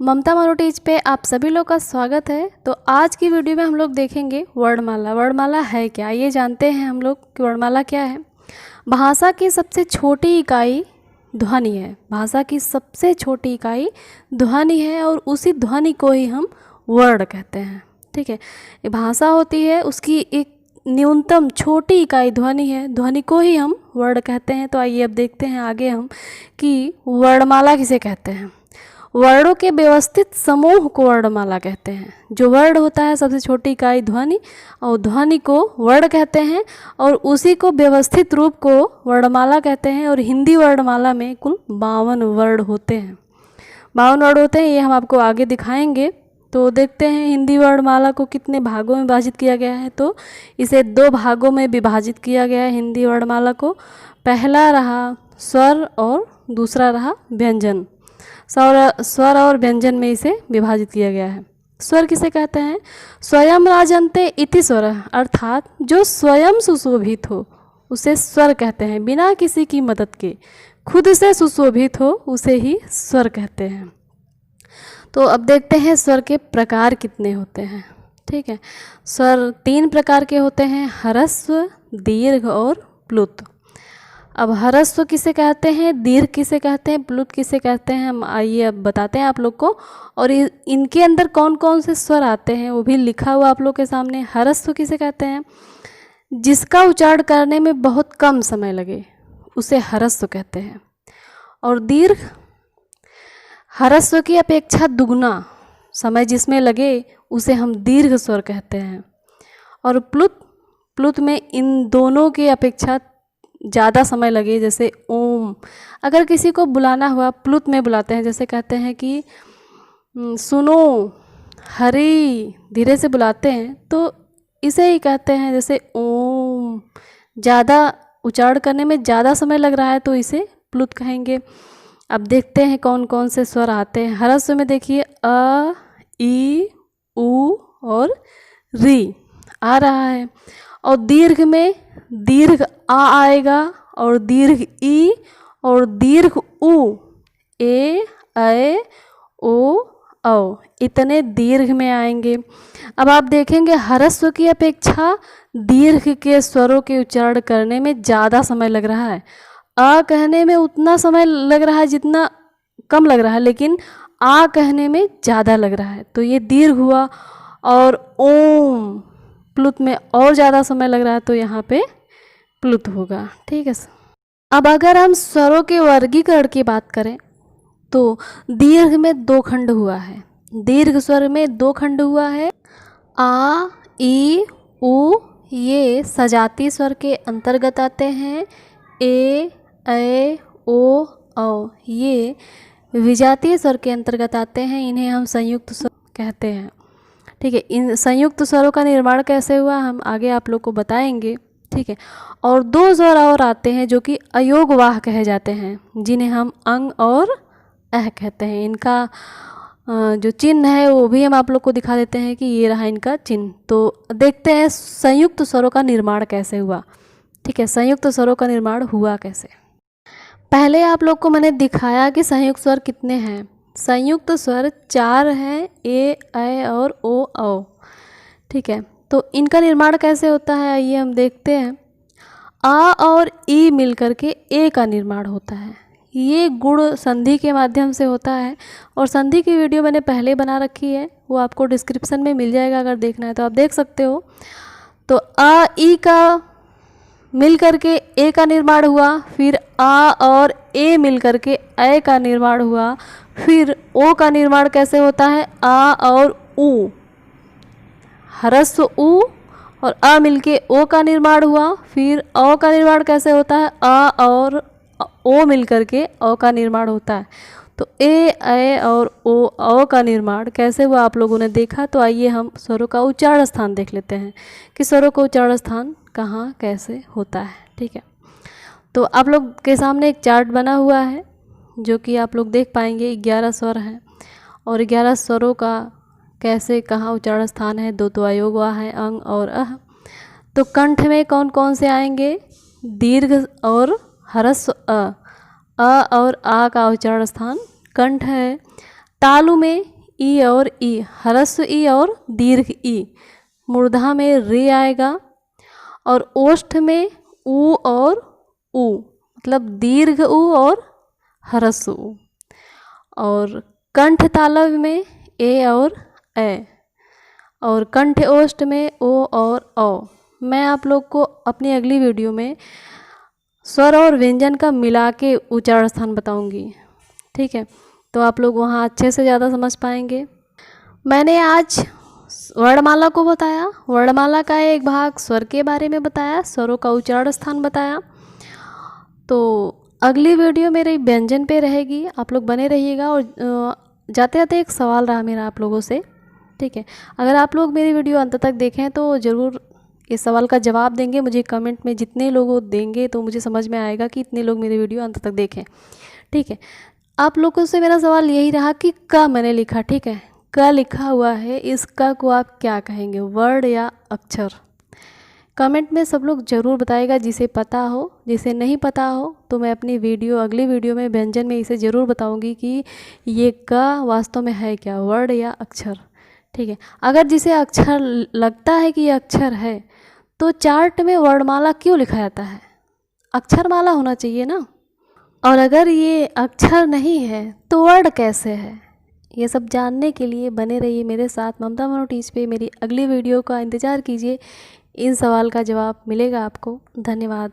ममता मारोटीज पे आप सभी लोग का स्वागत है। तो आज की वीडियो में हम लोग देखेंगे वर्णमाला। वर्णमाला है क्या, ये जानते हैं हम लोग कि वर्णमाला क्या है। भाषा की सबसे छोटी इकाई ध्वनि है। भाषा की सबसे छोटी इकाई ध्वनि है और उसी ध्वनि को ही हम वर्ण कहते हैं। ठीक है, ये भाषा होती है, उसकी एक न्यूनतम छोटी इकाई ध्वनि है, ध्वनि को ही हम वर्ण कहते हैं। तो आइए अब देखते हैं आगे हम कि वर्णमाला किसे कहते हैं। वर्णों के व्यवस्थित समूह को वर्णमाला कहते हैं। जो वर्ण होता है सबसे छोटी इकाई ध्वनि, और ध्वनि को वर्ण कहते हैं और उसी को व्यवस्थित रूप को वर्णमाला कहते हैं। और हिंदी वर्णमाला में कुल 52 वर्ण होते हैं। 52 वर्ण होते हैं, ये हम आपको आगे दिखाएंगे। तो देखते हैं हिंदी वर्णमाला को कितने भागों में विभाजित किया गया है। तो इसे 2 भागों में विभाजित किया गया है हिंदी वर्णमाला को। पहला रहा स्वर और दूसरा रहा व्यंजन। स्वर और व्यंजन में इसे विभाजित किया गया है। स्वर किसे कहते हैं? स्वयं राजन्ते इति स्वर, अर्थात जो स्वयं सुशोभित हो उसे स्वर कहते हैं। बिना किसी की मदद के खुद से सुशोभित हो उसे ही स्वर कहते हैं। तो अब देखते हैं स्वर के प्रकार कितने होते हैं। ठीक है, स्वर 3 प्रकार के होते हैं, ह्रस्व, दीर्घ और प्लुत। अब ह्रस्व किसे कहते हैं, दीर्घ किसे कहते हैं, प्लुत किसे कहते हैं, हम आइए अब बताते हैं आप लोग को। और इनके अंदर कौन कौन से स्वर आते हैं वो भी लिखा हुआ आप लोग के सामने। ह्रस्व किसे कहते हैं? जिसका उच्चारण करने में बहुत कम समय लगे उसे ह्रस्व कहते हैं। और दीर्घ, ह्रस्व की अपेक्षा दुगना समय जिसमें लगे उसे हम दीर्घ स्वर कहते हैं। और प्लुत में इन दोनों की अपेक्षा ज़्यादा समय लगे, जैसे ओम। अगर किसी को बुलाना हुआ प्लुत में बुलाते हैं, जैसे कहते हैं कि सुनो, हरी, धीरे से बुलाते हैं तो इसे ही कहते हैं जैसे ओम। ज़्यादा उच्चारण करने में ज़्यादा समय लग रहा है तो इसे प्लुत कहेंगे। अब देखते हैं कौन कौन से स्वर आते हैं। ह्रस्व में देखिए अ, ई, उ और री आ रहा है। और दीर्घ में दीर्घ आ आएगा और दीर्घ ई और दीर्घ उ, ए, ऐ, ओ, औ, इतने दीर्घ में आएंगे। अब आप देखेंगे ह्रस्व की अपेक्षा दीर्घ के स्वरों के उच्चारण करने में ज़्यादा समय लग रहा है। अ कहने में उतना समय लग रहा है जितना कम लग रहा है, लेकिन आ कहने में ज़्यादा लग रहा है, तो ये दीर्घ हुआ। और ओम, प्लुत में और ज़्यादा समय लग रहा है तो यहाँ पे प्लुत होगा। ठीक है। अब अगर हम स्वरों के वर्गीकरण की बात करें तो दीर्घ में 2 खंड हुआ है। दीर्घ स्वर में 2 खंड हुआ है। आ, ई, उ ये सजाती स्वर के अंतर्गत आते हैं। ए, ऐ, ओ, औ ये विजातीय स्वर के अंतर्गत आते हैं। इन्हें हम संयुक्त स्वर कहते हैं। ठीक है, इन संयुक्त स्वरों का निर्माण कैसे हुआ हम आगे आप लोग को बताएंगे। ठीक है, और 2 स्वर और आते हैं जो कि अयोगवाह कहे जाते हैं, जिन्हें हम अंग और अह कहते हैं। इनका जो चिन्ह है वो भी हम आप लोग को दिखा देते हैं कि ये रहा इनका चिन्ह। तो देखते हैं संयुक्त स्वरों का निर्माण कैसे हुआ। ठीक है, संयुक्त स्वरों का निर्माण हुआ कैसे। पहले आप लोग को मैंने दिखाया कि संयुक्त स्वर कितने हैं। संयुक्त स्वर 4 हैं, ए, ऐ और ओ, औ। ठीक है, तो इनका निर्माण कैसे होता है आइए हम देखते हैं। आ और ई मिलकर के ए का निर्माण होता है। ये गुण संधि के माध्यम से होता है और संधि की वीडियो मैंने पहले बना रखी है, वो आपको डिस्क्रिप्शन में मिल जाएगा, अगर देखना है तो आप देख सकते हो। तो आ ई का मिल करके ए का निर्माण हुआ, फिर आ और ए मिल करके ऐ का निर्माण हुआ, फिर ओ का निर्माण कैसे होता है, आ और उ, ह्रस्व उ और अ मिलके ओ का निर्माण हुआ, फिर औ का निर्माण कैसे होता है, आ और ओ मिल करके औ का निर्माण होता है। तो ए, ऐ और ओ, औ का निर्माण कैसे हुआ आप लोगों ने देखा। तो आइए हम स्वरों का उच्चारण स्थान देख लेते हैं कि स्वरों का उच्चारण स्थान कहाँ कैसे होता है। ठीक है, तो आप लोग के सामने एक चार्ट बना हुआ है जो कि आप लोग देख पाएंगे। 11 स्वर हैं और 11 स्वरों का कैसे कहाँ उच्चारण स्थान है। 2 तो अयोगवाह है, अंग और अह। तो कंठ में कौन कौन से आएंगे, दीर्घ और ह्रस्व अ और आ का उच्चारण स्थान कंठ है। तालु में ई और ई, ह्रस्व ई और दीर्घ ई, मूर्धा में रे आएगा, और ओष्ठ में ऊ और ऊ, मतलब दीर्घ ऊ और ह्रस्व ऊ, और कंठ तालव्य में ए और ए, और कंठ ओष्ठ में ओ और औ। मैं आप लोग को अपनी अगली वीडियो में स्वर और व्यंजन का मिला के उच्चारण स्थान बताऊंगी, ठीक है, तो आप लोग वहाँ अच्छे से ज़्यादा समझ पाएंगे। मैंने आज वर्णमाला को बताया, वर्णमाला का एक भाग स्वर के बारे में बताया, स्वरों का उच्चारण स्थान बताया। तो अगली वीडियो मेरे व्यंजन पे रहेगी, आप लोग बने रहिएगा। और जाते जाते एक सवाल रहा मेरा आप लोगों से, ठीक है, अगर आप लोग मेरी वीडियो अंत तक देखें तो ज़रूर इस सवाल का जवाब देंगे मुझे कमेंट में। जितने लोग देंगे तो मुझे समझ में आएगा कि इतने लोग मेरी वीडियो अंत तक देखें, ठीक है। आप लोगों से मेरा सवाल यही रहा कि क मैंने लिखा, ठीक है, क लिखा हुआ है, इस क को आप क्या कहेंगे, वर्ड या अक्षर? कमेंट में सब लोग ज़रूर बताएगा, जिसे पता हो। जिसे नहीं पता हो तो मैं अपनी वीडियो अगली वीडियो में व्यंजन में इसे ज़रूर बताऊंगी कि ये क वास्तव में है क्या, वर्ड या अक्षर, ठीक है। अगर जिसे अक्षर लगता है कि ये अक्षर है तो चार्ट में वर्णमाला क्यों लिखा जाता है? अक्षरमाला होना चाहिए ना। और अगर ये अक्षर नहीं है तो वर्ड कैसे है? ये सब जानने के लिए बने रहिए मेरे साथ ममता मनो टीच पे। मेरी अगली वीडियो का इंतज़ार कीजिए, इन सवाल का जवाब मिलेगा आपको। धन्यवाद।